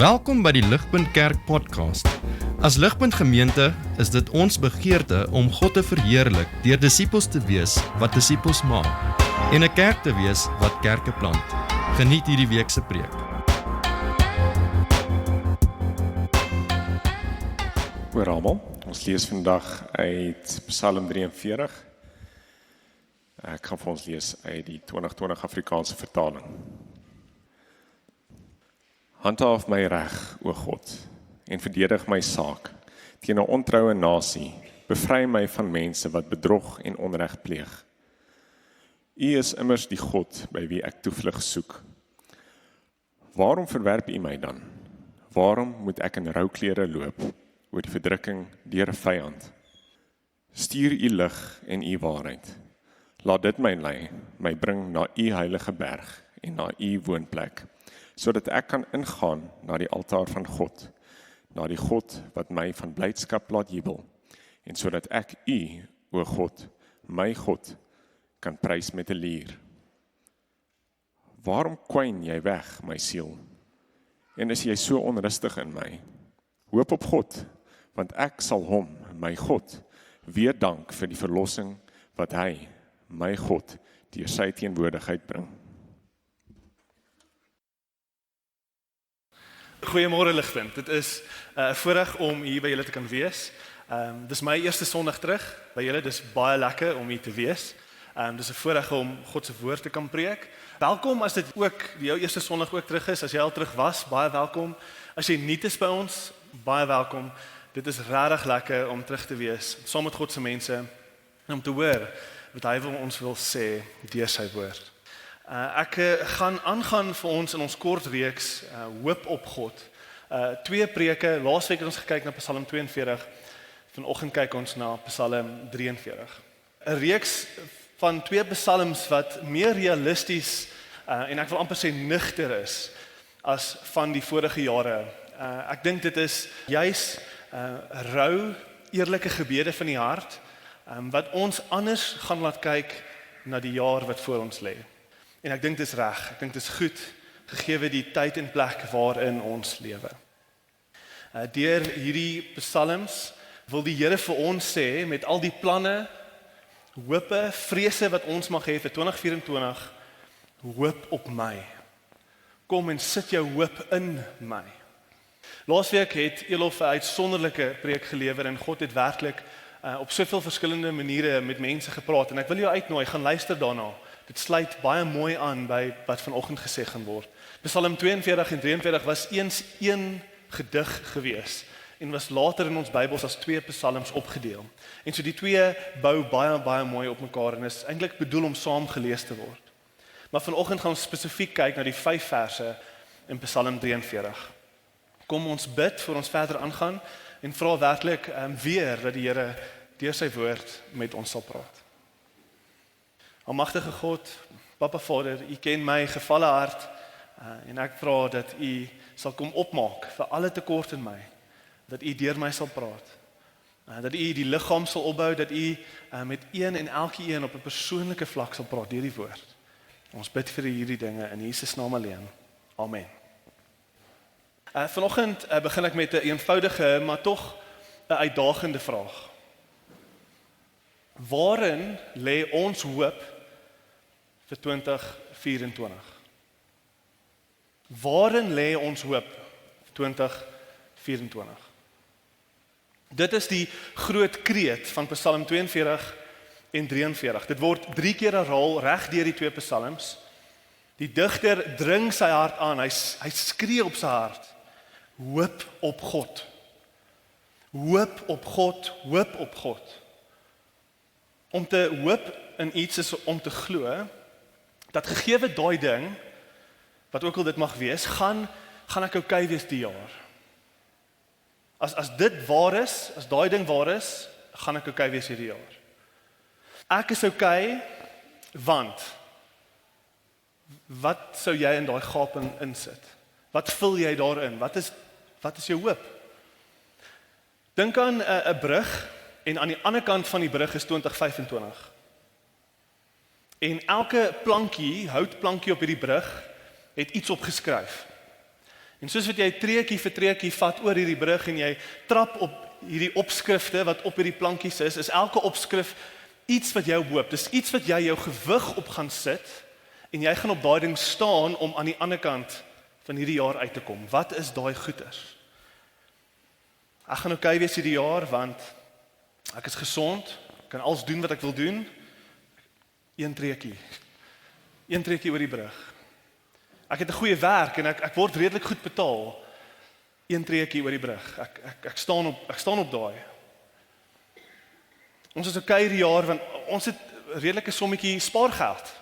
Welkom by die Ligpunt Kerk podcast. As Ligpunt Gemeente is dit ons begeerte om God te verheerlik deur disippels te wees wat disippels maak en 'n kerk te wees wat kerke plant. Geniet hierdie week se preek. Goeie almal, ons lees vandag uit Psalm 43. Ek gaan vir ons lees uit die 2020 Afrikaanse vertaling. Handhaaf my reg, o God, en verdedig my saak teen 'n ontroue nasie. Bevry my van mense wat bedrog en onreg pleeg. U is immers die God by wie ek toevlug soek. Waarom verwerp u my dan? Waarom moet ek in rouklere loop oor die verdrukking deur 'n vyand? Stuur u lig en u waarheid. Laat dit my lei, my bring na u heilige berg en na u woonplek, sodat ek kan ingaan na die altaar van God, na die God wat my van blydskap laat jubel, en sodat ek u, o God, my God, kan prys met 'n lier. Waarom kwyn jy weg, my siel? En is jy so onrustig in my? Hoop op God, want ek sal hom, my God, weer dank vir die verlossing wat hy, my God, deur sy teenwoordigheid bring. Goeiemôre Ligpunt. Dit is 'n voorreg om hier by julle te kan wees. Dis my eerste Sondag terug by julle. Dis baie lekker om hier te wees. Dis 'n voorreg om God se woord te kan preek. Welkom as dit ook jou eerste Sondag ook terug is. As jy al terug was, baie welkom. As jy nuut is by ons, baie welkom. Dit is regtig lekker om terug te wees saam met God se mense en om te hoor wat hy vir ons wil sê deur sy woord. Ek gaan aangaan vir ons in ons kort reeks Hoop op God. 2 preke, laasweek het ons gekyk na Psalm 42, vanoggend kyk ons na Psalm 43. 'n reeks van 2 psalms wat meer realisties en ek wil amper sê nugter is as van die vorige jare. Ek dink dit is juis rou, eerlike gebede van die hart wat ons anders gaan laat kyk na die jaar wat voor ons lê. En ek dink dit is reg, ek dink dit is goed, gegee die tyd en plek waarin ons lewe. Deur hierdie psalms wil die Here vir ons sê, met al die planne, hoope, vrese wat ons mag hê vir 2024, hoop op my. Kom en sit jou hoop in my. Laasweek het Elof 'n uitsonderlike preek gelewer en God het werklik op soveel verskillende maniere met mense gepraat en ek wil jou uitnooi, gaan luister daarna. Dit sluit baie mooi aan by wat vanoggend gesê gaan word. Psalm 42 en 43 was eens een gedig gewees en was later in ons Bybels as 2 psalms opgedeel. En so die 2 bou baie mooi op mekaar en is eintlik bedoel om saam gelees te word. Maar vanoggend gaan ons spesifiek kyk na die 5 verse in Psalm 43. Kom ons bid voor ons verder aangaan en vra werklik weer dat die Here deur sy woord met ons sal praat. Almagtige God, Papa Vader, U ken my gevalle hart en ek vra dat U sal kom opmaak vir alle tekort in my, dat U deur my sal praat, dat U die liggaam sal opbou, dat U met een en elkeen op 'n persoonlike vlak sal praat deur die woord. Ons bid vir hierdie dinge in Jesus naam alleen. Amen. Vanoggend begin ek met 'n eenvoudige, maar tog 'n uitdagende vraag. Waarin lê ons hoop vir 2024? Waarin lê ons hoop vir 2024? Dit is die groot kreet van Psalm 42 en 43. Dit word 3 keer herhaal reg deur die 2 psalms. Die digter dring sy hart aan, hy skree op sy hart. Hoop op God. Hoop op God, hoop op God. Om te hoop in iets is om te glo dat gegee daai ding, wat ook al dit mag wees, gaan ek okay wees die jaar. As dit waar is, as daai ding waar is, gaan ek okay wees hierdie jaar. Ek is okay, want wat sou jy in daai gaping insit? Wat vul jy daarin? Wat is jou hoop? Dink aan 'n brug en aan die ander kant van die brug is 2025. En elke plankie, houtplankie op hierdie brug het iets opgeskryf. En soos wat jy treukie vir treukie vat oor hierdie brug en jy trap op hierdie opskrifte wat op hierdie plankies is elke opskrif iets wat jou hoop. Dis iets wat jy jou gewig op gaan sit en jy gaan op daai ding staan om aan die ander kant van hierdie jaar uit te kom. Wat is daai goeders? Ek gaan okay wees hierdie jaar want ek is gesond, kan alles doen wat ek wil doen. Een treukie oor die brug. Ek het 'n goeie werk en ek word redelik goed betaal. Een treukie oor die brug. Ek staan op daai. Ons is okay hierdie jaar want ons het 'n redelike sommetjie spaargeld.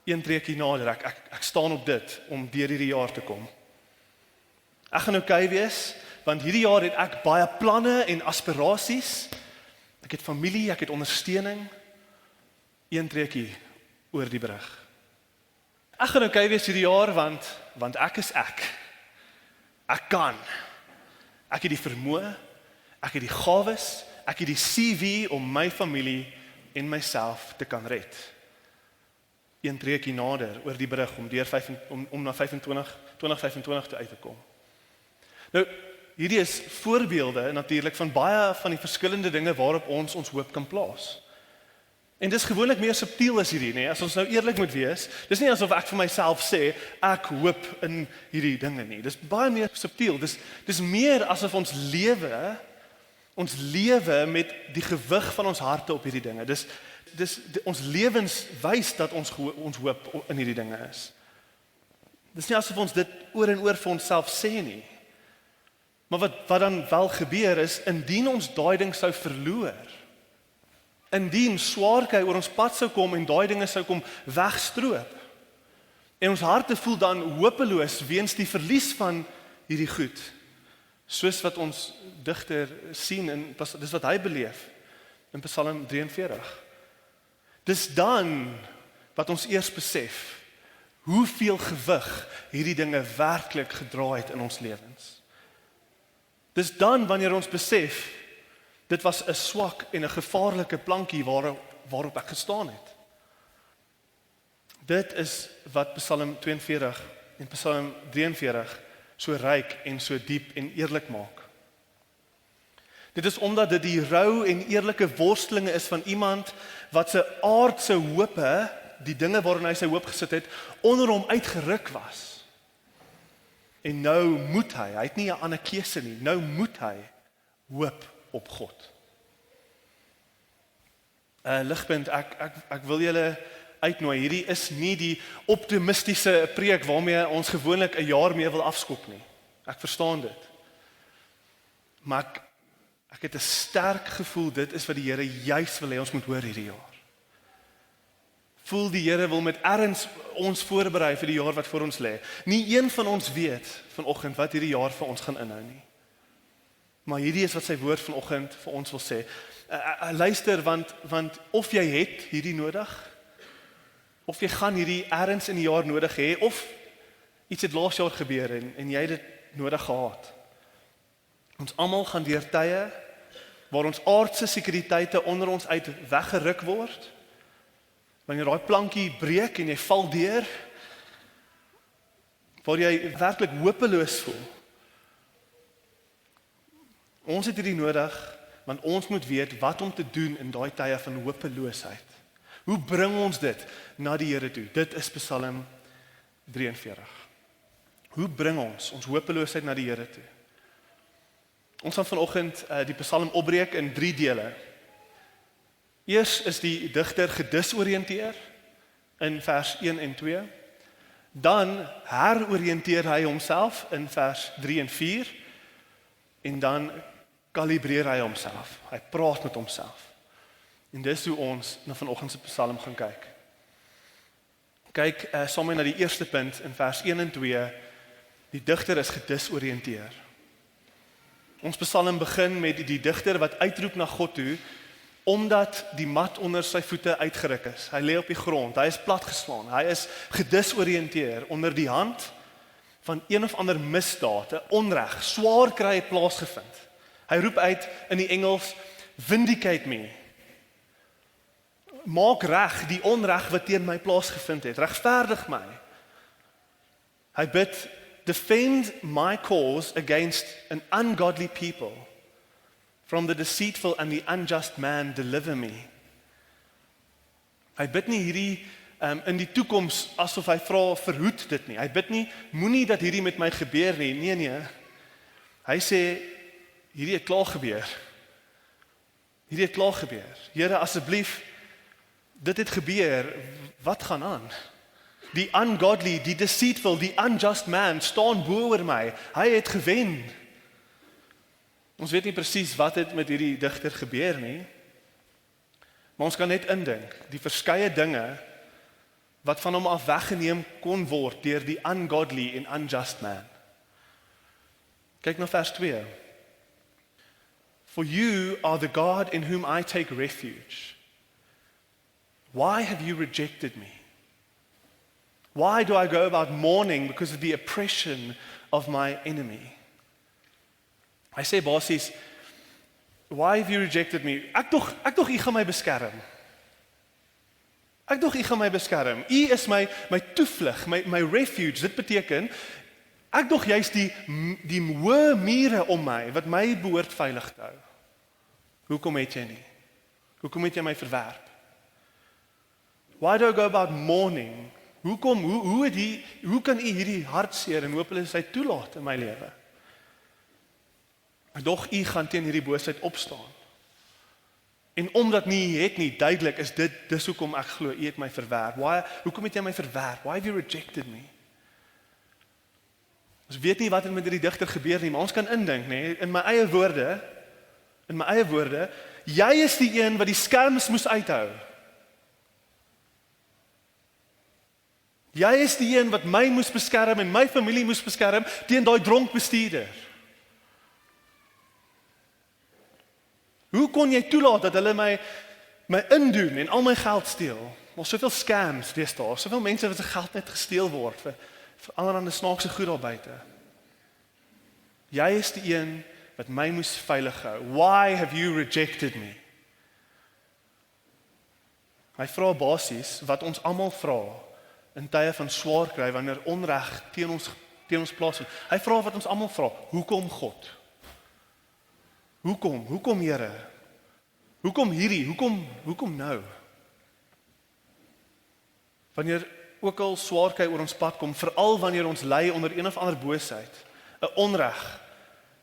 Een treukie nader. Ek staan op dit om deur hierdie jaar te kom. Ek gaan okay wees want hierdie jaar het ek baie planne en aspirasies. Ek het familie, ek het ondersteuning. Een treukie oor die brug. Ek gaan okay wees hierdie jaar want ek is ek. Ek kan. Ek het die vermoë, ek het die gawes, ek het die CV om my familie en myself te kan red. Een treukie nader oor die brug om na 2025 te uit te kom. Nou, hierdie is voorbeelde natuurlik van baie van die verskillende dinge waarop ons hoop kan plaas. En dis gewoonlik meer subtiel as hierdie, nee, as ons nou eerlik moet wees. Dis nie asof ek vir myself sê ek hoop in hierdie dinge nie. Dis baie meer subtiel. Dis meer asof ons lewe met die gewig van ons harte op hierdie dinge. Ons lewens wys dat ons hoop in hierdie dinge is. Dis nie asof ons dit oor en oor vir onsself sê nie. Maar wat dan wel gebeur is, indien ons daai ding sou verloor, indien swaarkry oor ons pad sou kom en daai dinge sou kom wegstroop, en ons harte voel dan hopeloos weens die verlies van hierdie goed, soos wat ons digter sien, en dis wat hy beleef in Psalm 43. Dis dan wat ons eers besef hoeveel gewig hierdie dinge werklik gedra het in ons lewens. Dis dan wanneer ons besef dit was 'n swak en 'n gevaarlike plankie waarop ek gestaan het. Dit is wat Psalm 42 en Psalm 43 so ryk en so diep en eerlik maak. Dit is omdat dit die rou en eerlike worstelinge is van iemand wat sy aardse hope, die dinge waarin hy sy hoop gesit het, onder hom uitgeruk was. En nou moet hy het nie 'n ander keuse nie, nou moet hy hoop op God. Ligpunt, ek wil julle uitnooi, hierdie is nie die optimistiese preek waarmee ons gewoonlik 'n jaar mee wil afskop nie. Ek verstaan dit. Maar ek het 'n sterk gevoel, dit is wat die Here juis wil hê ons moet hoor hierdie jaar. Voel die Here wil met erns ons voorberei vir die jaar wat voor ons lê. Nie een van ons weet vanoggend wat hierdie jaar vir ons gaan inhou nie. Maar hierdie is wat sy woord vanoggend vir ons wil sê. Luister, want of jy het hierdie nodig, of jy gaan hierdie erns in die jaar nodig hê, of iets het laas jaar gebeur en jy het dit nodig gehad. Ons almal gaan deur tye waar ons aardse sekuriteite onder ons uit weggeruk word. Wanneer daai plankie breek en jy val deur, waar jy werklik hopeloos voel. Ons het hierdie nodig, want ons moet weet wat om te doen in daai tye van hopeloosheid. Hoe bring ons dit na die Here toe? Dit is Psalm 43. Hoe bring ons hopeloosheid na die Here toe? Ons gaan vanoggend die Psalm opbreek in 3 dele. Eers is die digter gedisoriënteer in vers 1 en 2. Dan heroriënteer hy homself in vers 3 en 4. En dan kalibreer hy homself. Hy praat met homself. En dis hoe ons na vanoggend se Psalm gaan kyk. Kyk saam na die eerste punt in vers 1 en 2. Die digter is gedisoriënteer. Ons Psalm begin met die digter wat uitroep na God toe, omdat die mat onder sy voete uitgeruk is. Hy lê op die grond, hy is platgeslaan, hy is gedisoriënteer onder die hand van een of ander misdaad, 'n onreg, swaar kry het plaasgevind. Hy roep uit in die Engels, vindicate me. Maak reg die onreg wat teen my plaasgevind het, regverdig my. Hy bid defend my cause against an ungodly people. From the deceitful and the unjust man deliver me. Hy bid nie hierdie in die toekoms asof hy vra verhoed dit nie. Hy bid nie, moenie dat hierdie met my gebeur nie. Nee. Hy sê, hierdie het klaar gebeur. Hierdie het klaar gebeur. Here, asseblief, dit het gebeur, wat gaan aan? Die ungodly, die deceitful, die unjust man staan bo oor my. Hy het gewen. Ons weet nie presies wat het met hierdie digter gebeur nie. Maar ons kan net indink, die verskeie dinge wat van hom af weggeneem kon word deur die ungodly en unjust man. Kyk na vers 2. For you are the God in whom I take refuge. Why have you rejected me? Why do I go about mourning because of the oppression of my enemy? Hy sê basies, why have you rejected me? Ek dog u gaan my beskerm. Ek dog u gaan my beskerm. U is my toevlug, my refuge. Dit beteken, ek dog juist die hoë mure om my, wat my behoort veilig te hou. Hoekom het jy nie? Hoekom het jy my verwerp? Why do I go about mourning? Hoe kan u hierdie hartseer en hopeloosheid toelaat in my lewe? Ek dog u gaan teen hierdie boosheid opstaan. En omdat nie het nie, duidelik is dis hoekom ek glo, u het my verwerp. Hoekom het jy my verwerp? Why have you rejected me? Ons weet nie wat het met hierdie digter gebeur nie, maar ons kan indink, nee, in my eie woorde, jy is die een wat die skerms moes uithou. Jy is die een wat my moes beskerm en my familie moes beskerm teen daai dronk bestuurder. Hoe kon jy toelaat dat hulle my indoen en al my geld steel? Ons soveel scams deesdae, soveel mense wat se geld net gesteel word vir allerlei snaakse goed daar buite. Jy is die een wat my moes veilig hou. Why have you rejected me? Hy vra basies wat ons almal vra in tye van swaar kry wanneer onreg teen ons plaasvind. Hy vra wat ons almal vra, hoekom God? Hoekom Here? Hoekom hierdie? Hoekom nou? Wanneer ook al swaar kry oor ons pad kom, veral wanneer ons ly onder een of ander boosheid, 'n onreg,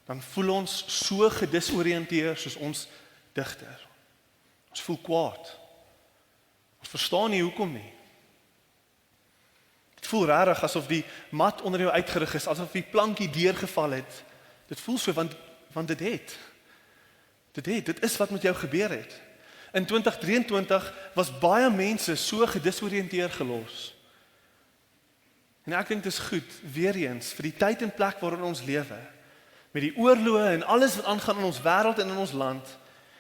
dan voel ons so gedisoriënteer soos ons digter. Ons voel kwaad. Ons verstaan nie hoekom nie. Dit voel rarig asof die mat onder jou uitgerig is, asof die plankie deurgeval het. Dit voel so want dit is wat met jou gebeur het. In 2023 was baie mense so gedisoriënteer gelos. En ek dink dit is goed, weer eens, vir die tyd en plek waarin ons lewe, met die oorloë en alles wat aangaan in ons wêreld en in ons land,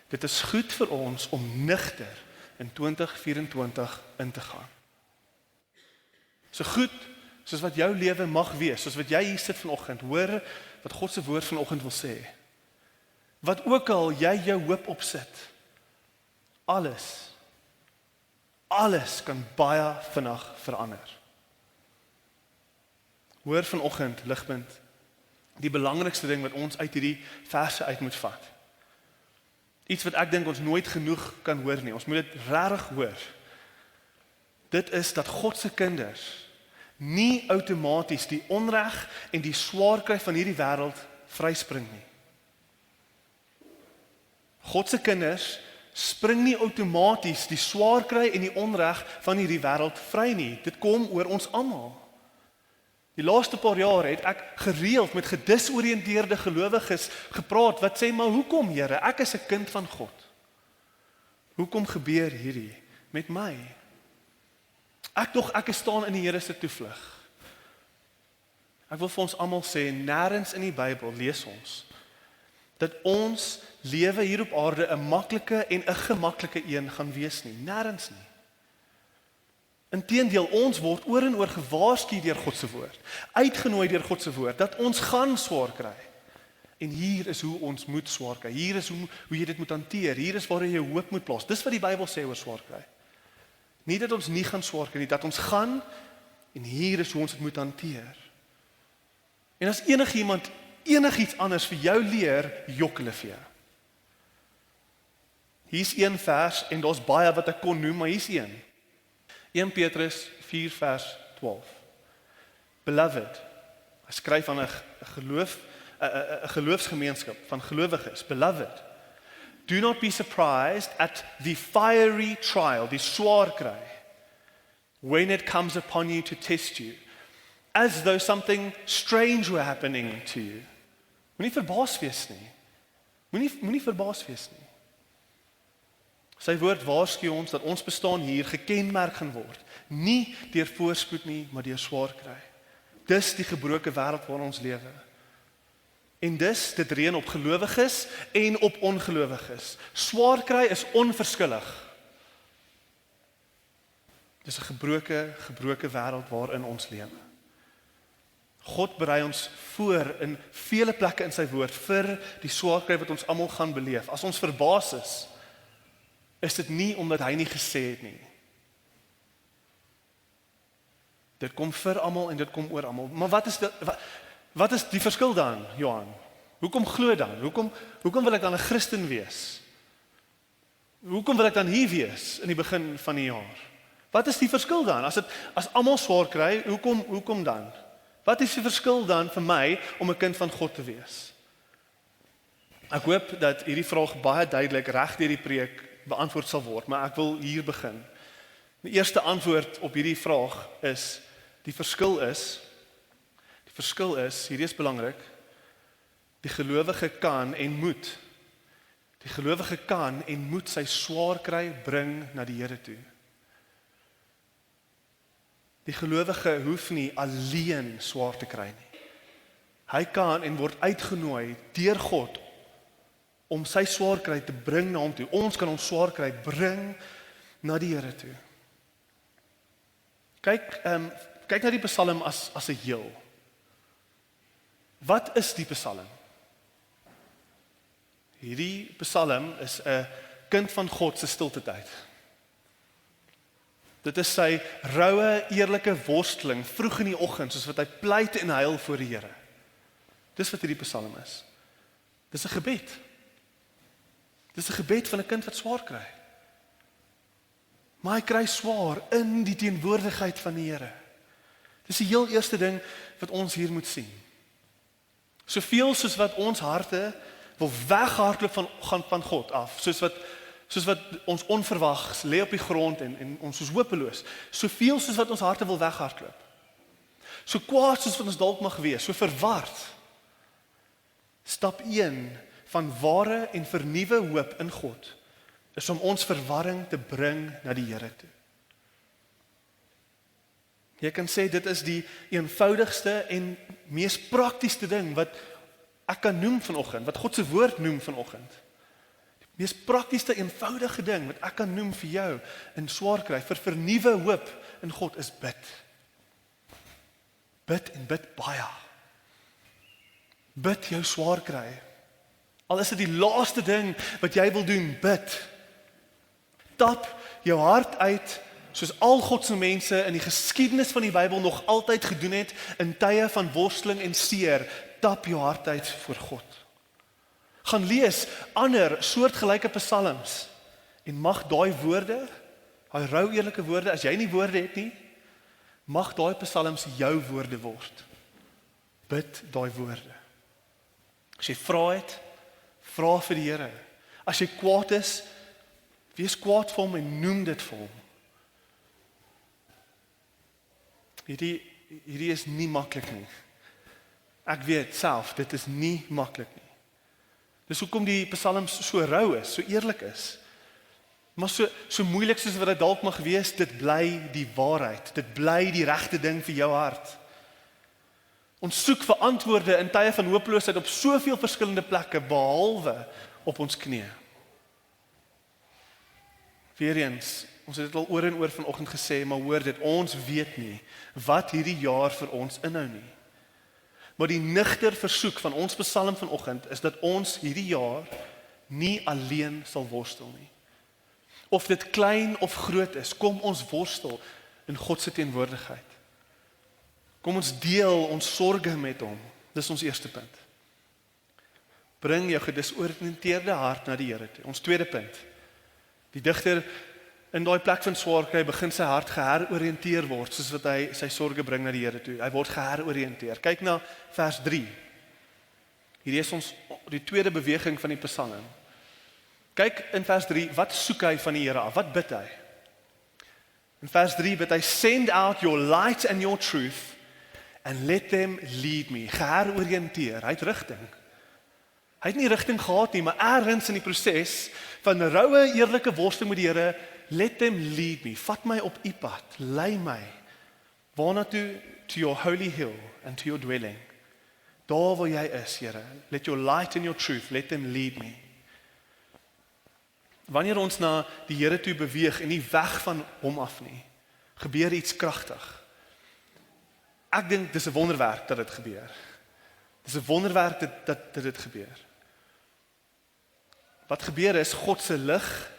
dit is goed vir ons om nugter in 2024 in te gaan. So goed soos wat jou lewe mag wees, soos wat jy hier sit vanoggend, hoor wat God se woord vanoggend wil sê. Wat ook al jy jou hoop opsit, alles kan baie vinnig verander. Hoor vanoggend, Ligpunt, die belangrikste ding wat ons uit hierdie verse uit moet vat. Iets wat ek dink ons nooit genoeg kan hoor nie. Ons moet dit regtig hoor. Dit is dat God se kinders nie outomaties die onreg en die swaar kry van hierdie wêreld vryspring nie. God se kinders spring nie outomaties die swaar kry en die onreg van hierdie wêreld vry nie. Dit kom oor ons almal. Die laaste paar jaar het ek gereeld met gedisoriënteerde gelowiges gepraat wat sê, maar hoekom Here, ek is 'n kind van God. Hoekom gebeur hierdie met my? Ek staan in die Here se toevlug. Ek wil vir ons almal sê, nêrens in die Bybel lees ons dat ons lewe hier op aarde 'n maklike en 'n gemaklike een gaan wees nie. Nêrens nie. Inteendeel, ons word oor en oor gewaarsku deur God se woord, uitgenooi deur God se woord, dat ons gaan swaar kry. En hier is hoe ons moet swaar kry. Hier is hoe jy dit moet hanteer. Hier is waar jy jou hoop moet plaas. Dis wat die Bybel sê oor swaar kry. Nie dat ons nie gaan swaar kry nie, dat ons gaan, en hier is hoe ons dit moet hanteer. En as enigiemand enigiets anders vir jou leer, jok hulle vir jou. Hier's een vers en daar's baie wat ek kon noem, maar hier's een. 1 Petrus 4 vers 12. Beloved, hy skryf aan 'n geloofsgemeenskap van gelowiges. Beloved, do not be surprised at the fiery trial, die swaar kry, when it comes upon you to test you, as though something strange were happening to you. Moenie verbaas wees nie. Moenie verbaas wees nie. Sy woord waarsku ons dat ons bestaan hier gekenmerk gaan word, nie deur voorspoed nie, maar deur swaar kry. Dis die gebroke wêreld waarin ons lewe. En dit reën op gelowiges en op ongelowiges. Swaar kry is onverskillig. Dis 'n gebroke wêreld waarin ons lewe. God berei ons voor in vele plekke in sy woord vir die swaar kry wat ons almal gaan beleef. As ons verbaas is dit nie omdat hy nie gesê het nie. Dit kom vir almal en dit kom oor almal. Maar wat is die verskil dan, Johan? Hoekom glo dan? Hoekom wil ek dan 'n Christen wees? Hoekom wil ek dan hier wees in die begin van die jaar? Wat is die verskil dan? As almal swaar kry, hoekom dan? Wat is die verskil dan vir my om 'n kind van God te wees? Ek hoop dat hierdie vraag baie duidelik reg deur die preek beantwoord sal word, maar ek wil hier begin. Die eerste antwoord op hierdie vraag is, die verskil is, hierdie is belangrik, die gelowige kan en moet sy swaar kry bring na die Here toe. Die gelowige hoef nie alleen swaar te kry nie. Hy kan en word uitgenooi deur God om sy swaar kry te bring na hom toe. Ons kan ons swaar kry bring na die Here toe. Kyk na die Psalm as 'n heel. Wat is die Psalm? Hierdie Psalm is 'n kind van God se stilte tyd. Dit is sy roue, eerlike worsteling vroeg in die oggend, soos wat hy pleit en huil voor die Here. Dis wat hierdie Psalm is. Dis 'n gebed. Dis 'n gebed van 'n kind wat swaar kry. Maar hy kry swaar in die teenwoordigheid van die Here. Dis die heel eerste ding wat ons hier moet sien. Soveel soos wat ons harte wil weghardloop van God af, soos wat ons onverwags lê op die grond en ons is hopeloos, soveel soos wat ons harte wil weghardloop. So kwaad soos wat ons dalk mag wees, so verward. Stap 1 van ware en vernuwe hoop in God is om ons verwarring te bring na die Here toe. Jy kan sê dit is die eenvoudigste en mees praktiese ding wat ek kan noem vanoggend, wat God se woord noem vanoggend. Die mees praktiese eenvoudige ding wat ek kan noem vir jou in swaar kry, vir vernuwe hoop in God is bid. Bid en bid baie. Bid jou swaar kry. Al is dit die laaste ding wat jy wil doen, bid. Tap jou hart uit soos al God se mense in die geskiedenis van die Bybel nog altyd gedoen het in tye van worsteling en seer. Tap jou hart uit voor God. Gaan lees ander soortgelyke psalms en mag daai woorde, daai rou eerlike woorde, as jy nie woorde het nie, mag daai psalms jou woorde word. Bid daai woorde. As jy vra het, vra vir die Here. As jy kwaad is, wees kwaad vir hom en noem dit vir hom. Hierdie is nie maklik nie. Ek weet self, dit is nie maklik nie. Dis hoekom die psalms so rou is, so eerlik is. Maar so moeilik soos wat dit dalk mag wees, dit bly die waarheid. Dit bly die regte ding vir jou hart. Ons soek vir antwoorde in tye van hopeloosheid op soveel verskillende plekke, behalwe op ons knieë. Weereens, ons het dit al oor en oor vanoggend gesê, maar hoor dit, ons weet nie wat hierdie jaar vir ons inhou nie. Maar die nigter versoek van ons psalm vanoggend is dat ons hierdie jaar nie alleen sal worstel nie. Of dit klein of groot is, kom ons worstel in God se teenwoordigheid. Kom ons deel ons sorges met hom. Dis ons eerste punt. Bring jou gedisoriënteerde hart na die Here toe. Ons tweede punt. Die digter in daai plek van swaar kry begin sy hart geheroriënteer word, soos wat hy sy sorge bring na die Here toe. Hy word geheroriënteer. Kyk na vers 3. Hierdie is ons die tweede beweging van die Psalm. Kyk in vers 3, wat soek hy van die Here af? Wat bid hy? In vers 3 bid hy, send out your light and your truth and let them lead me. Geheroriënteer, hy het rigting. Hy het nie rigting gehad nie, maar ergens in die proses van roue, eerlike worsting met die Here, let them lead me. Vat my op u pad, lei my. Waarna toe? To your holy hill and to your dwelling. Daar waar jy is, Here. Let your light and your truth, let them lead me. Wanneer ons na die Here toe beweeg en nie weg van hom af nie, gebeur iets kragtig. Ek dink dis 'n wonderwerk dat dit gebeur. Dis 'n wonderwerk dat dit gebeur. Wat gebeur is, God se lig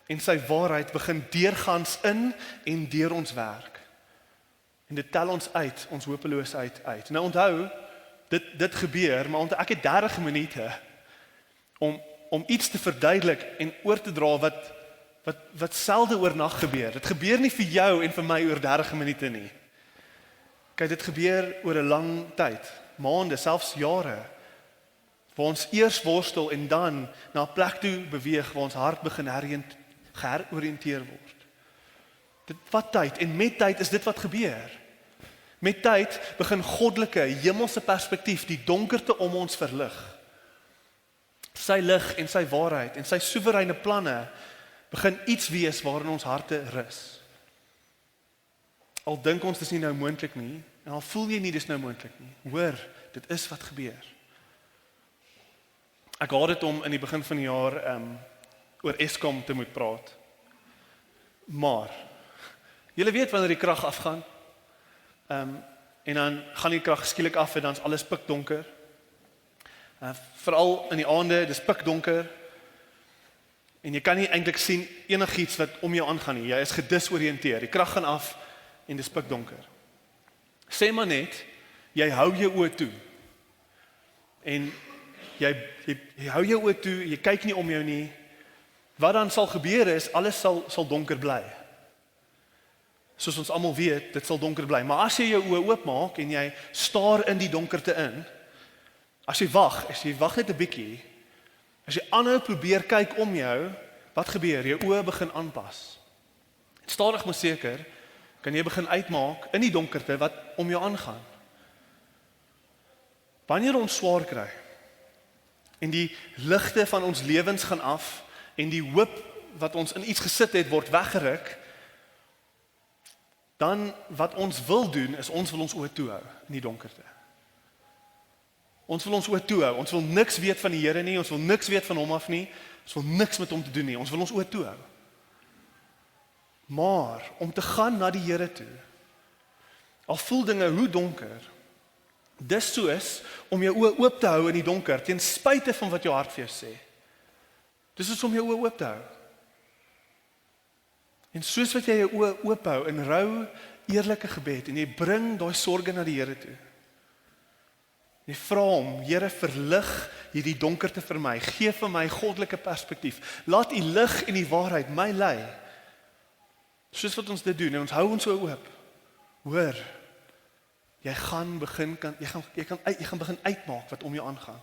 en sy waarheid begin deurgaans in en deur ons werk. En dit tel ons uit, ons hopeloosheid uit. Nou onthou, dit gebeur, maar ek het 30 minute om iets te verduidelik en oor te dra wat selde oornag gebeur. Dit gebeur nie vir jou en vir my oor 30 minute nie. Kyk, dit gebeur oor 'n lang tyd, maande, selfs jare, waar ons eers worstel en dan na 'n plek toe beweeg waar ons hart begin geheroriënteer word. Dit vat tyd en met tyd is dit wat gebeur. Met tyd begin goddelike, hemelse perspektief die donkerte om ons verlig. Sy lig en sy waarheid en sy soewereine planne begin iets wees waarin ons harte rus. Al dink ons dis nie nou moontlik nie, en al voel jy nie dis nou moontlik nie. Hoor, dit is wat gebeur. Ek haat dit om in die begin van die jaar oor Eskom te moet praat. Maar julle weet wanneer die krag afgaan, en dan gaan die krag skielik af en dan is alles pikdonker. Veral in die aande, dis pikdonker. En jy kan nie eintlik sien enigiets wat om jou aangaan nie. Jy is gedisoriënteer. Die krag gaan af en dis pikdonker. Sê maar net, jy hou jou oë toe. En jy hou jou oë toe, jy kyk nie om jou nie. Wat dan sal gebeur is, alles sal donker bly. Soos ons almal weet, dit sal donker bly. Maar as jy jou oë oopmaak en jy staar in die donkerte in, as jy wag net 'n bietjie, as jy aanhou probeer kyk om jou, wat gebeur? Jou oë begin aanpas. Stadig maar seker, kan jy begin uitmaak in die donkerte wat om jou aangaan. Wanneer ons swaar kry, en die ligte van ons lewens gaan af, en die hoop wat ons in iets gesit het, word weggeruk, dan wat ons wil doen, is ons wil ons oë toehou in die donkerte. Ons wil ons oë toehou, ons wil niks weet van die Here nie, ons wil niks weet van hom af nie, ons wil niks met hom te doen nie, ons wil ons oë toehou. Maar, om te gaan na die Here toe, al voel dinge hoe donker, dis soos om jou oë oop te hou in die donker, ten spyte van wat jou hart vir jou sê. Dis soos om jou oë oop te hou. En soos wat jy jou oë oop hou in rou, eerlike gebed, en jy bring daai sorge na die Here toe. Jy vra hom, Here, verlig hierdie donkerte vir my, gee vir my goddelike perspektief, laat u lig en die waarheid my lei. Soos wat ons dit doen, en ons hou ons oë oop. Hoor, jy gaan begin uitmaak wat om jou aangaan.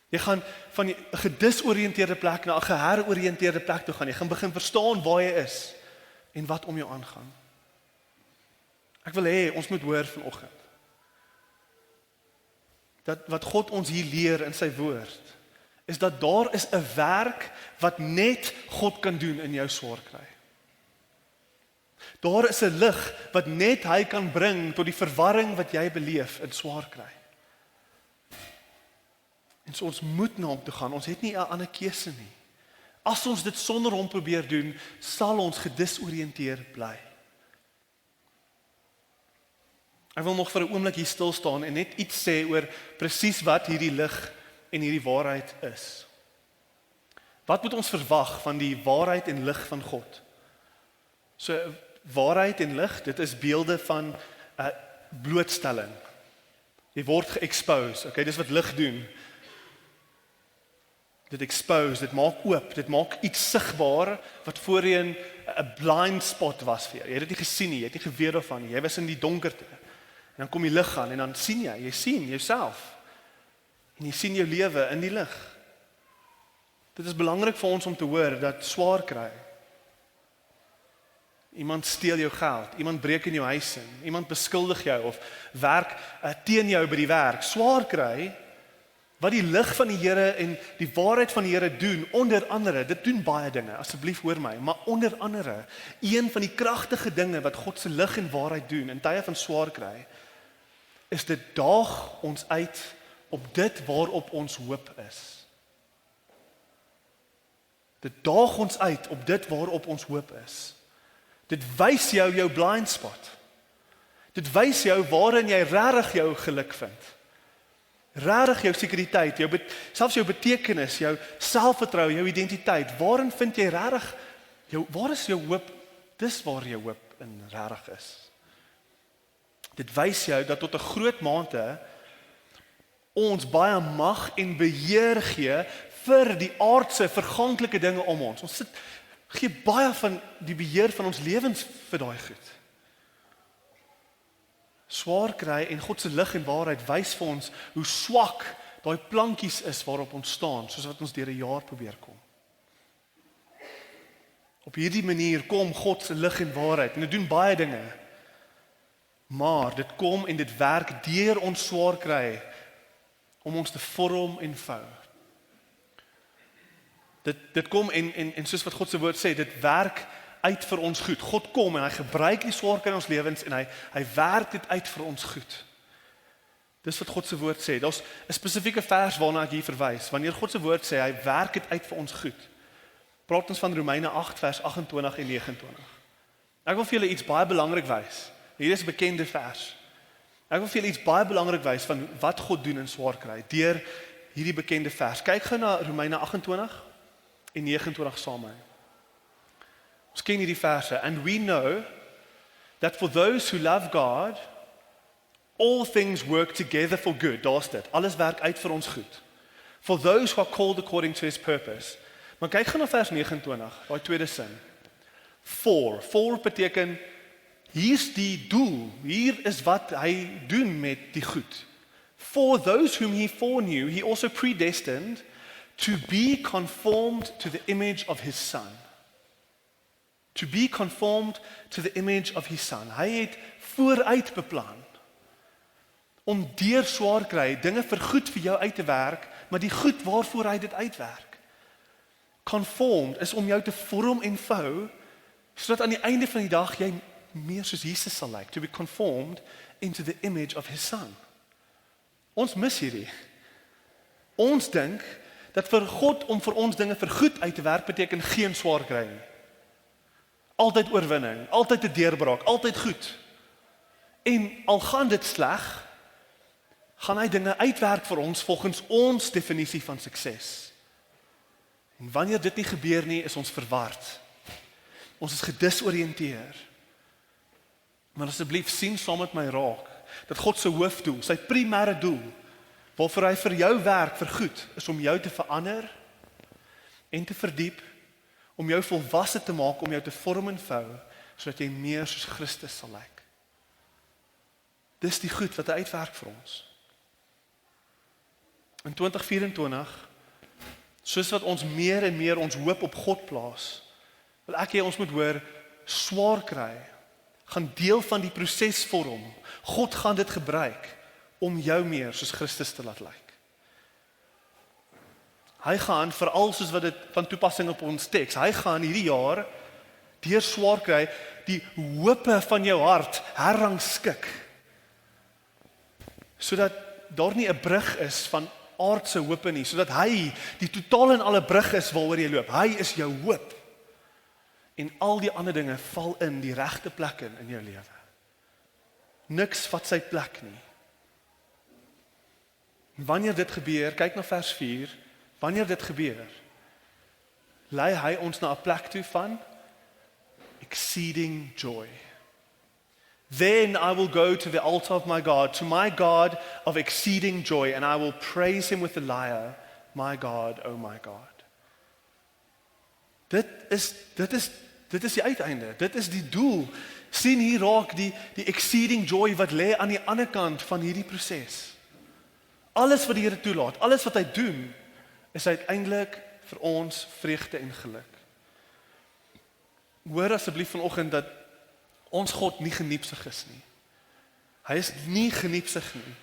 Jy gaan van 'n gedisoriënteerde plek na 'n geheroriënteerde plek toe gaan. Jy gaan begin verstaan waar jy is en wat om jou aangaan. Ek wil hê ons moet hoor vanoggend dat wat God ons hier leer in sy woord is dat daar is 'n werk wat net God kan doen in jou swaar kry. Daar is 'n lig wat net hy kan bring tot die verwarring wat jy beleef in swaar kry. En so ons moet na hom toe gaan, ons het nie 'n ander keuse nie. As ons dit sonder hom probeer doen, sal ons gedisoriënteer bly. Ek wil nog vir 'n oomblik hier stil staan en net iets sê oor presies wat hierdie lig en hierdie waarheid is. Wat moet ons verwag van die waarheid en lig van God? So, waarheid en lig, dit is beelde van blootstelling. Jy word ge-expose, okay, dis wat lig doen. Dit expose, dit maak oop, dit maak iets sigbaar wat voorheen 'n blind spot was vir jou. Jy het dit nie gesien nie, jy het nie geweet daarvan nie. Jy was in die donkerte. En dan kom die lig aan en dan sien jy sien jouself. En jy sien jou lewe in die lig. Dit is belangrik vir ons om te hoor dat swaar kry. Iemand steel jou geld, iemand breek in jou huis in, iemand beskuldig jou of werk teen jou by die werk. Swaar kry, wat die lig van die Here en die waarheid van die Here doen, onder andere, dit doen baie dinge, asseblief hoor my, maar onder andere, een van die kragtige dinge wat God se lig en waarheid doen in tye van swaar kry, is dit daag ons uit op dit waarop ons hoop is. Dit daag ons uit op dit waarop ons hoop is. Dit wys jou blind spot. Dit wys jou waarin jy regtig jou geluk vind. Regtig jou sekuriteit, selfs jou betekenis, jou selfvertroue, jou identiteit. Waarin vind jy regtig waar is jou hoop? Dis waar jou hoop in regtig is. Dit wys jou dat tot 'n groot mate ons baie mag en beheer gee vir die aardse verganklike dinge om ons. Ons gee baie van die beheer van ons lewens vir daai goed. Swaar kry en God se lig en waarheid wys vir ons hoe swak daai plankies is waarop ons staan, soos wat ons deur 'n jaar probeer kom. Op hierdie manier kom God se lig en waarheid en dit doen baie dinge. Maar dit kom en dit werk deur ons swaar kry om ons te vorm en vou. Dit kom en soos wat God se woord sê, dit werk uit vir ons goed. God kom en hy gebruik die swaar kry in ons lewens en hy werk dit uit vir ons goed. Dis wat God se woord sê. Daar's 'n spesifieke vers waarna ek hier verwys. Wanneer God se woord sê hy werk dit uit vir ons goed. Praat ons van Romeine 8 vers 28 en 29. Ek wil vir julle iets baie belangrik wys. Hier is 'n bekende vers. Ek wil vir julle iets baie belangrik wys van wat God doen in swaar kry deur hierdie bekende vers. Kyk gou na Romeine 28 en 29 saam met my. Ons ken hierdie verse. And we know that for those who love God, all things work together for good. Daar's dit. Alles werk uit vir ons goed. For those who are called according to his purpose. Maar kyk gou na vers 29, daai tweede sin. For beteken hier's die doel. Hier is wat hy doen met die goed. For those whom he foreknew, he also predestined to be conformed to the image of his son. To be conformed to the image of his son. Hy het vooruit beplan om deur swaar kry dinge vir goed vir jou uit te werk, maar die goed waarvoor hy dit uitwerk. Conformed is om jou te vorm en vou, sodat aan die einde van die dag jy meer soos Jesus sal lyk. To be conformed into the image of his son. Ons mis hierdie. Ons dink dat vir God om vir ons dinge vir goed uit te werk beteken geen swaar kry nie. Altyd oorwinning, altyd 'n deurbraak, altyd goed. En al gaan dit sleg, gaan hy dinge uitwerk vir ons volgens ons definisie van sukses. En wanneer dit nie gebeur nie, is ons verward. Ons is gedisoriënteer. Maar asseblief sien saam met my raak dat God se hoofdoel, sy primêre doel, waarvoor hy vir jou werk vir goed, is om jou te verander en te verdiep, om jou volwasse te maak, om jou te vorm en vou, sodat jy meer soos Christus sal lyk. Dis die goed wat hy uitwerk vir ons. In 2024, soos wat ons meer en meer ons hoop op God plaas, wil ek hê ons moet hoor, swaar kry, gaan deel van die proses vorm. God gaan dit gebruik om jou meer soos Christus te laat lyk. Hy gaan, veral soos wat dit van toepassing op ons teks, hy gaan hierdie jaar, deur swaar kry, die hoope van jou hart herrangskik. Sodat daar nie 'n brug is van aardse hoope nie, sodat hy die totaal en alle brug is waaroor jy loop. Hy is jou hoop. En al die ander dinge val in die regte plek in jou lewe. Niks vat sy plek nie. Wanneer dit gebeur, kyk na vers 4, wanneer dit gebeur, lei hy ons na 'n plek toe van exceeding joy. Then I will go to the altar of my God of exceeding joy, and I will praise him with the lyre, my God, oh my God. Dit is die uiteinde. Dit is die doel. Sien hier raak die exceeding joy wat lê aan die ander kant van hierdie proses. Alles wat die Here toelaat, alles wat hy doen, is uiteindelik vir ons vreugde en geluk. Hoor asseblief vanoggend dat ons God nie geniepsig is nie. Hy is nie geniepsig nie.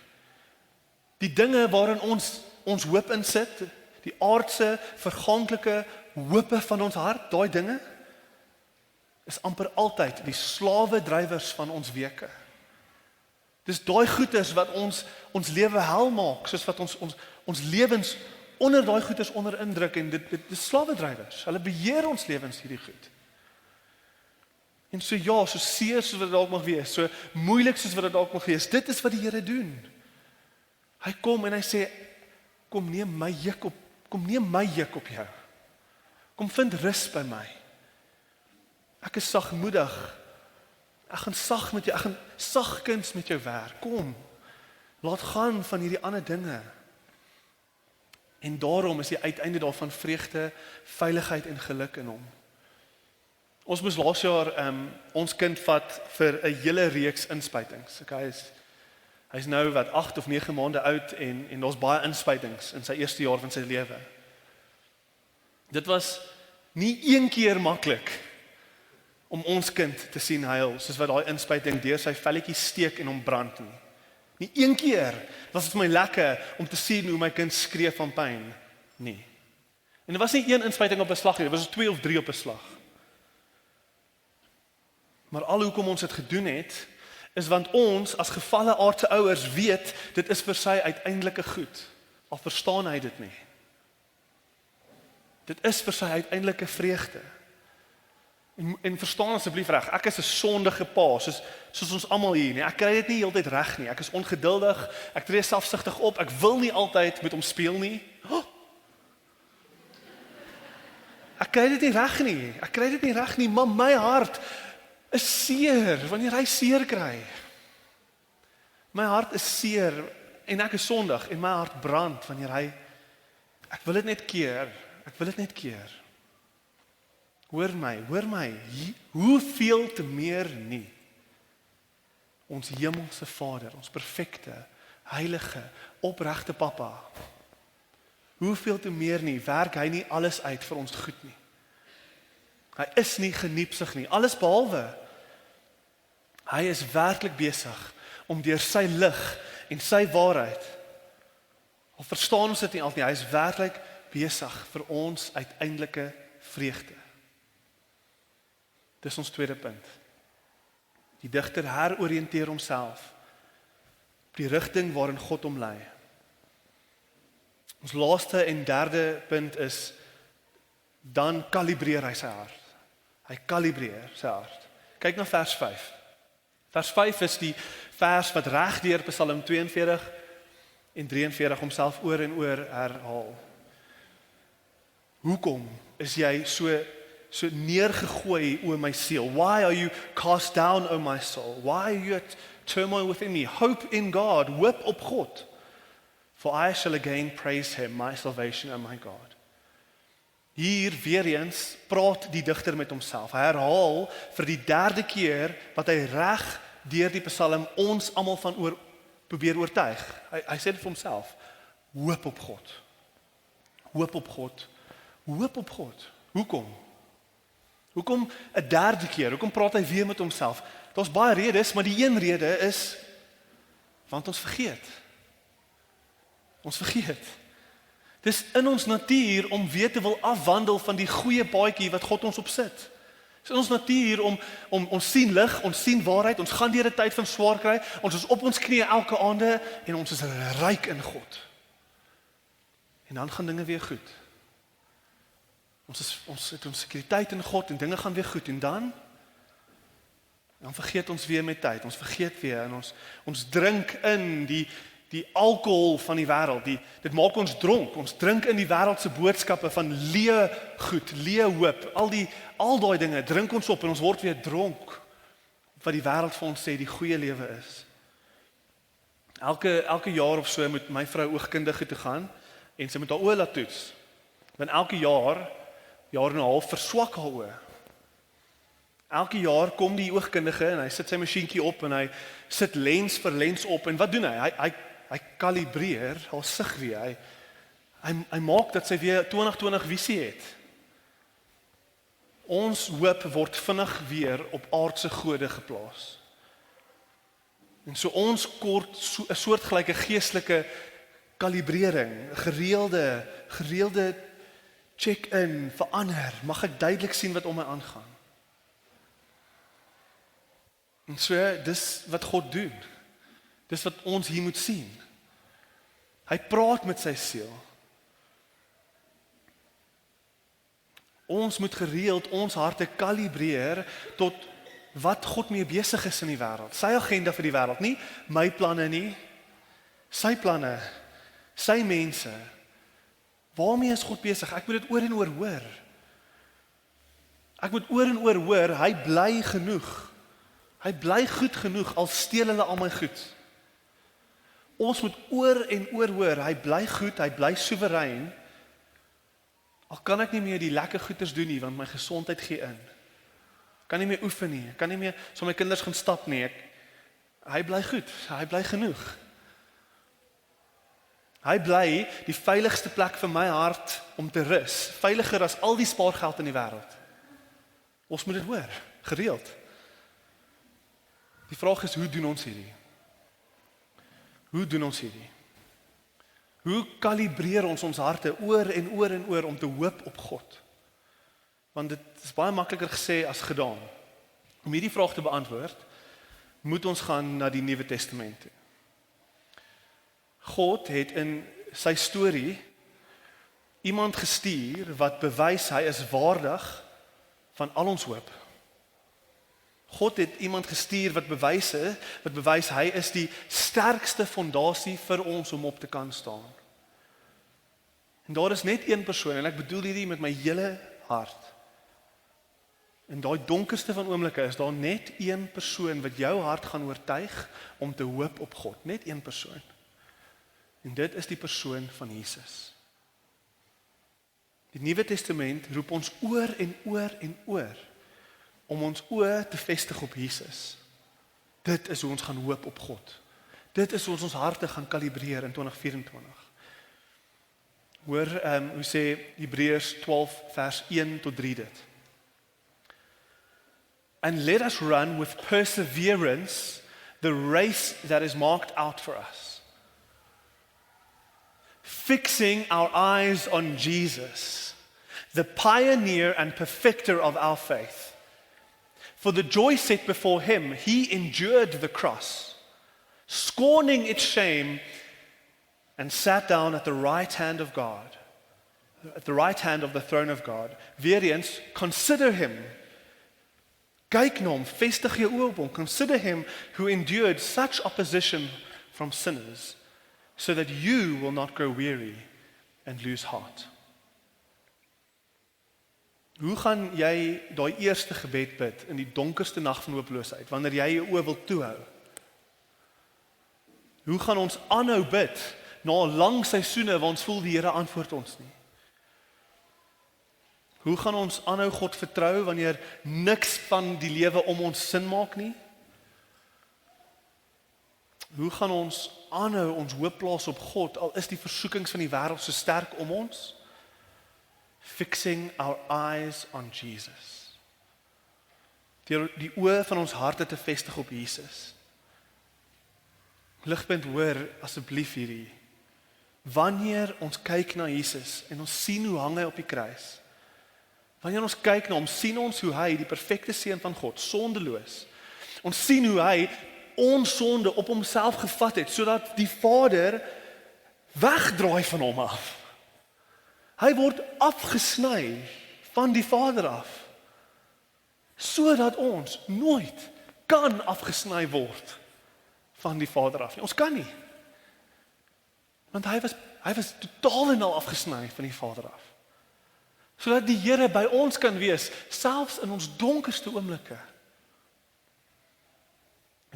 Die dinge waarin ons hoop in sit, die aardse, verganklike hoope van ons hart, daai dinge, is amper altyd die slawedrywers van ons weke. Dis daai goeders wat ons lewe hel maak, soos wat ons lewens onder daai goeders onder indruk, en dit is slawedrywers. Hulle beheer ons lewens, hierdie goed. En so ja, so seer soos wat dit dalk mag wees, so moeilik soos wat dit dalk mag wees, dit is wat die Here doen. Hy kom en hy sê, kom neem my juk op jou. Kom vind rus by my. Ek is sagmoedig. Ek gaan sag met jou, ek gaan sagkens met jou werk. Kom, laat gaan van hierdie ander dinge. En daarom is die uiteinde daarvan vreugde, veiligheid en geluk in hom. Ons moes laas jaar ons kind vat vir 'n hele reeks inspuitings. Okay, hy is nou wat 8 of 9 maande oud en daar's baie inspuitings in sy eerste jaar van sy lewe. Dit was nie een keer maklik om ons kind te sien huil, soos wat daai inspuiting deur sy velletjie steek en hom brand nie. Nie een keer was dit vir my lekker om te sien hoe my kind skree van pyn nie. En dit was nie een inspuiting op 'n slag nie, dit was 2 of 3 op 'n slag. Maar al hoekom ons dit gedoen het, is want ons as gevalle aardse ouers weet, dit is vir sy uiteindelike goed, al verstaan hy dit nie. Dit is vir sy uiteindelike vreugde. En verstaan asseblief reg, ek is 'n sondige pa, soos ons almal hier, nie. Ek kry dit nie heeltyd reg nie. Ek is ongeduldig, ek tree selfsugtig op, ek wil nie altyd met hom speel nie. Ek kry dit nie reg nie, maar my hart is seer wanneer hy seer kry. My hart is seer en ek is sondig en my hart brand wanneer ek wil dit net keer. Hoor my, hoeveel te meer nie ons hemelse Vader, ons perfekte, heilige, opregte Papa. Hoeveel te meer nie werk hy nie alles uit vir ons goed nie. Hy is nie geniepsig nie, alles behalwe. Hy is werklik besig om deur sy lig en sy waarheid, al verstaan ons dit nie altyd nie, hy is werklik besig vir ons uiteindelike vreugde. Dis ons tweede punt. Die digter heroriënteer homself op die rigting waarin God hom lei. Ons laaste en derde punt is, dan kalibreer hy sy hart. Hy kalibreer sy hart. Kyk na vers 5. Vers 5 is die vers wat reg deur Psalm 42 en 43 homself oor en oor herhaal. Hoekom is jy so neergegooi, o my siel? Why are you cast down, o my soul? Why are you at turmoil within me? Hope in God, hoop op God. For I shall again praise him, my salvation and my God. Hier weer eens praat die digter met homself. Hy herhaal vir die derde keer wat hy reg deur die Psalm ons almal van probeer oortuig. Hy sê dit vir homself. Hoop op God. Hoop op God. Hoop op God. Hoekom? Hoekom 'n derde keer? Hoekom praat hy weer met homself? Daar's baie redes, maar die een rede is want ons vergeet. Ons vergeet. Dis in ons natuur om weer te wil afwandel van die goeie paadjie wat God ons opsit. Dis in ons natuur om ons sien lig, ons sien waarheid, ons gaan deur 'n tyd van swaar kry, ons is op ons knieë elke aande en ons is ryk in God. En dan gaan dinge weer goed. Ons het ons sekuriteit in God en dinge gaan weer goed en dan vergeet ons weer met tyd. Ons vergeet weer en ons drink in die alkohol van die wêreld. Dit maak ons dronk. Ons drink in die wêreld se boodskappe van leë goed, leë hoop. Al daai dinge drink ons op en ons word weer dronk. wat die wêreld vir ons sê die goeie lewe is. Elke jaar of so moet my vrou oogkundige toe gaan en sy moet haar oë laat toets. Want elke jaar en 'n half verswak haar oë. Elke jaar kom die oogkundige en hy sit sy masjienkie op en hy sit lens vir lens op en wat doen hy? Hy kalibreer haar sig weer. Hy maak dat sy weer 20/20 visie het. Ons hoop word vinnig weer op aardse gode geplaas. En so ons kort 'n soortgelyke geestelike kalibrering, gereelde check-in, verander, mag ek duidelik sien wat om my aangaan. En so, dis wat God doen. Dis wat ons hier moet sien. Hy praat met sy siel. Ons moet gereeld ons harte kalibreer tot wat God mee besig is in die wêreld. Sy agenda vir die wêreld, nie my planne nie. Sy planne, sy mense. Waarmee is God besig? Ek moet dit oor en oor hoor. Ek moet oor en oor hoor, hy bly genoeg. Hy bly goed genoeg, al steel hulle al my goed. Ons moet oor en oor hoor, hy bly goed, hy bly soewerein. Al kan ek nie meer die lekker goeders doen nie, want my gesondheid gee in. Kan nie meer oefen nie, kan nie meer so my kinders gaan stap nie. Hy bly goed, hy bly genoeg. Hy bly die veiligste plek vir my hart om te rus, veiliger as al die spaargeld in die wêreld. Ons moet dit hoor, gereeld. Die vraag is, hoe doen ons hierdie? Hoe doen ons hierdie? Hoe kalibreer ons harte oor en oor en oor om te hoop op God? Want dit is baie makliker gesê as gedaan. Om hierdie vraag te beantwoord, moet ons gaan na die Nuwe Testament toe. God het in sy storie iemand gestuur wat bewys hy is waardig van al ons hoop. God het iemand gestuur wat bewys hy is die sterkste fondasie vir ons om op te kan staan. En daar is net een persoon, en ek bedoel hierdie met my hele hart. In daai donkerste van oomblikke is daar net een persoon wat jou hart gaan oortuig om te hoop op God. Net een persoon. En dit is die persoon van Jesus. Die Nuwe Testament roep ons oor en oor en oor om ons oë te vestig op Jesus. Dit is hoe ons gaan hoop op God. Dit is hoe ons harte gaan kalibreer in 2024. Hoor, hoe sê Hebreërs 12 vers 1 tot 3 dit. And let us run with perseverance the race that is marked out for us. Fixing our eyes on Jesus, the pioneer and perfecter of our faith. For the joy set before him, he endured the cross, scorning its shame, and sat down at the right hand of God, at the right hand of the throne of God. Weer eens, consider him. Kyk na hom, vestig jou oë op hom. Consider him who endured such opposition from sinners, so that you will not grow weary and lose heart. Hoe gaan jy daai eerste gebed bid in die donkerste nag van hooploosheid, wanneer jy jou oë wil toehou? Hoe gaan ons aanhou bid na lang seisoene waar ons voel die Here antwoord ons nie? Hoe gaan ons aanhou God vertrou wanneer niks van die lewe om ons sin maak nie? Hoe gaan ons aanhou ons hoop plaas op God al is die versoekings van die wêreld so sterk om ons? Fixing our eyes on Jesus. Die oë van ons harte te vestig op Jesus. Ligpunt, hoor asseblief hierdie. Wanneer ons kyk na Jesus en ons sien hoe hang hy op die kruis. Wanneer ons kyk na hom, sien ons hoe hy die perfekte seun van God, sondeloos. Ons sien hoe hy ons sonde op homself gevat het sodat die Vader wegdraai van hom af. Hy word afgesny van die Vader af, sodat ons nooit kan afgesny word van die Vader af nie. Ons kan nie. Want hy was totaal en al afgesny van die Vader af. Sodat die Here by ons kan wees, selfs in ons donkerste oomblikke.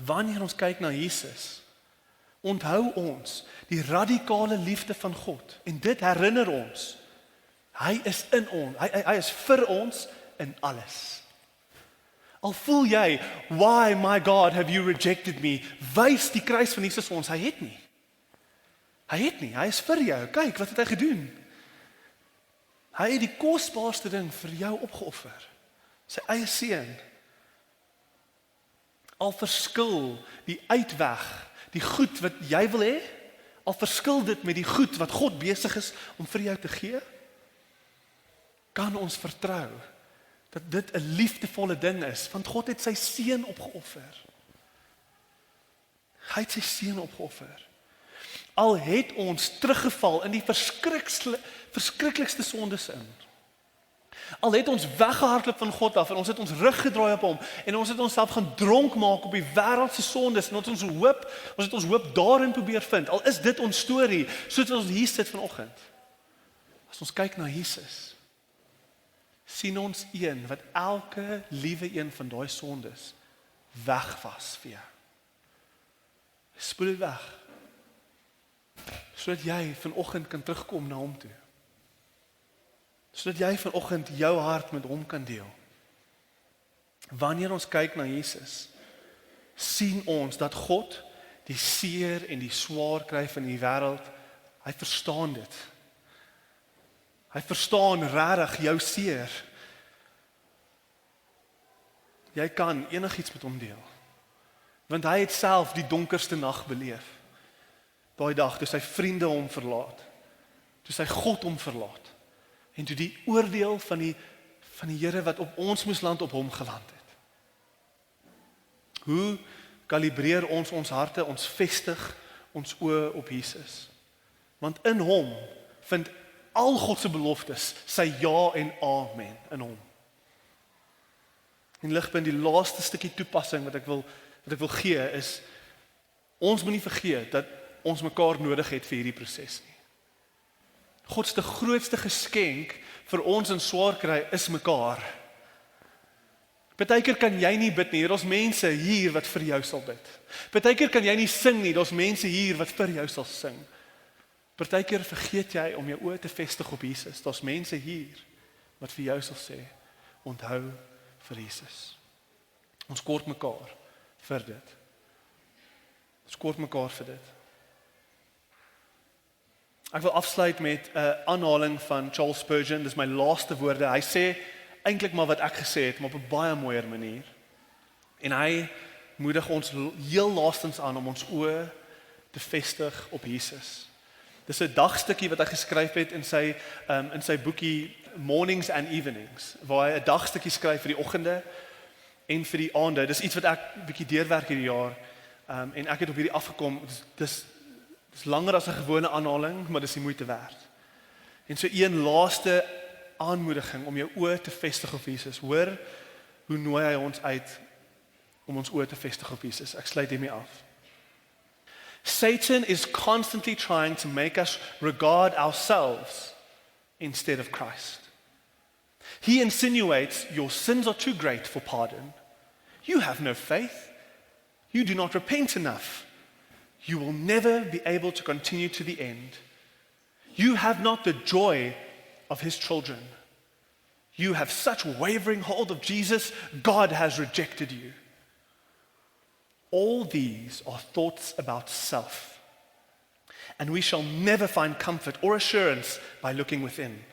Wanneer ons kyk na Jesus, onthou ons die radikale liefde van God en dit herinner ons, hy is in ons, hy is vir ons in alles. Al voel jy, why my God have you rejected me, wys die kruis van Jesus ons, hy het nie. Hy is vir jou, kyk wat het hy gedoen. Hy het die kosbaarste ding vir jou opgeoffer, sy eie seun. Al verskil die uitweg, die goed wat jy wil hê, al verskil dit met die goed wat God besig is om vir jou te gee, kan ons vertrou dat dit 'n liefdevolle ding is, want God het sy seun opgeoffer. Hy het sy seun opgeoffer. Al het ons teruggeval in die verskriklikste sondes in. Al het ons weggehardloop van God af en ons het ons rug gedraai op hom en ons het onsself gaan dronk maak op die wêreldse sondes en ons het ons hoop daarin probeer vind. Al is dit ons storie, soos ons hier sit vanoggend. As ons kyk na Jesus, sien ons een wat elke liewe een van daai sondes wegwas vir jou. Spoel dit weg, sodat jy vanoggend kan terugkom na hom toe. Sodat jy vanoggend jou hart met hom kan deel. Wanneer ons kyk na Jesus, sien ons dat God die seer en die swaar kry van die wêreld, hy verstaan dit. Hy verstaan regtig jou seer. Jy kan enigiets met hom deel. Want hy het self die donkerste nag beleef. Daai dag toe sy vriende hom verlaat. Toe sy God hom verlaat. En toe die oordeel van die Here wat op ons moes land op hom geland het. Hoe kalibreer ons harte, ons vestig ons oë op Jesus? Want in hom vind al God se beloftes sy ja en amen in hom. En ligpunt die laaste stukkie toepassing wat ek wil gee is, ons moenie vergeet dat ons mekaar nodig het vir hierdie proses nie. God se grootste geskenk vir ons in swaar kry is mekaar. Partykeer kan jy nie bid nie, daar's mense hier wat vir jou sal bid. Partykeer kan jy nie sing nie, daar's mense hier wat vir jou sal sing. Partykeer vergeet jy om jou oë te vestig op Jesus, daar's mense hier wat vir jou sal sê, onthou vir Jesus. Ons kort mekaar vir dit. Ons kort mekaar vir dit. Ek wil afsluit met 'n aanhaling van Charles Spurgeon, dis my laaste woorde. Hy sê eintlik maar wat ek gesê het, maar op 'n baie mooier manier. En hy moedig ons heel laastens aan om ons oë te vestig op Jesus. Dis 'n dagstukkie wat hy geskryf het in sy boekie Mornings and Evenings, waar hy 'n dagstukkie skryf vir die oggende en vir die aande. Dis iets wat ek 'n bietjie deurwerk hierdie jaar, en ek het op hierdie afgekom. Dis langer as 'n gewone aanhaling, maar dis die moeite werd. En so een laaste aanmoediging om jou oë te vestig op Jesus. Hoor hoe nooi hy ons uit om ons oë te vestig op Jesus. Ek sluit hiermee af. Satan is constantly trying to make us regard ourselves instead of Christ. He insinuates your sins are too great for pardon. You have no faith. You do not repent enough. You will never be able to continue to the end. You have not the joy of his children. You have such wavering hold of Jesus, God has rejected you. All these are thoughts about self. And we shall never find comfort or assurance by looking within.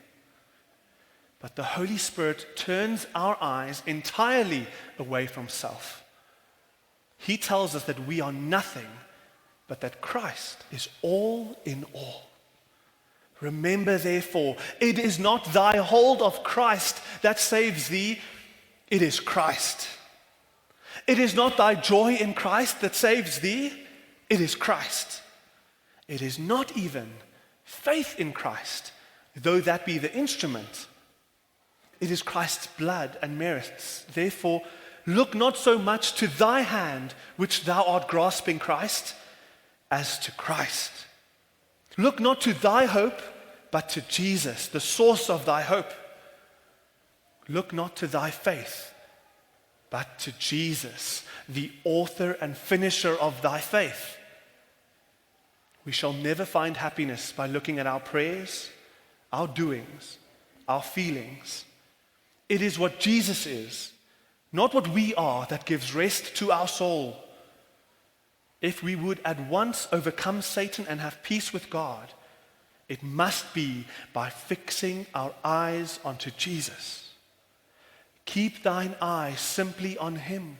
But the Holy Spirit turns our eyes entirely away from self. He tells us that we are nothing, but that Christ is all in all. Remember, therefore, it is not thy hold of Christ that saves thee, it is Christ. It is not thy joy in Christ that saves thee, it is Christ. It is not even faith in Christ, though that be the instrument. It is Christ's blood and merits. Therefore, look not so much to thy hand, which thou art grasping Christ, as to Christ. Look not to thy hope, but to Jesus, the source of thy hope. Look not to thy faith, but to Jesus, the author and finisher of thy faith. We shall never find happiness by looking at our prayers, our doings, our feelings. It is what Jesus is, not what we are, that gives rest to our soul. If we would at once overcome Satan and have peace with God, it must be by fixing our eyes onto Jesus. Keep thine eyes simply on him.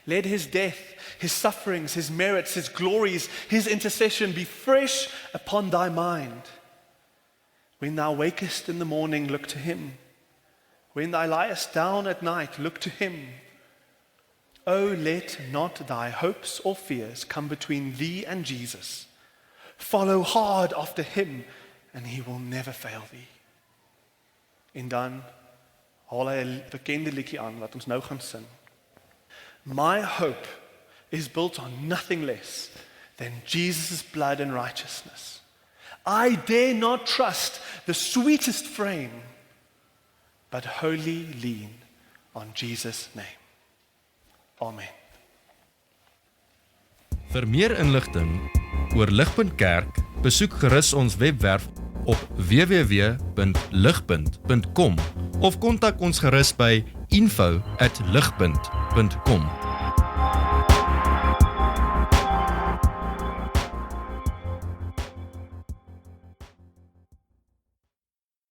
Let his death, his sufferings, his merits, his glories, his intercession be fresh upon thy mind. When thou wakest in the morning, look to him. When thou liest down at night, look to him. Oh, let not thy hopes or fears come between thee and Jesus. Follow hard after him, and he will never fail thee. En dan haal hy 'n bekende liedjie aan wat ons nou gaan sing. My hope is built on nothing less than Jesus' blood and righteousness. I dare not trust the sweetest frame, but wholly lean on Jesus' name. Amen. Vir meer inligting oor Ligpunt Kerk, besoek gerus ons webwerf op www.ligpunt.com of kontak ons gerus by info@ligpunt.com.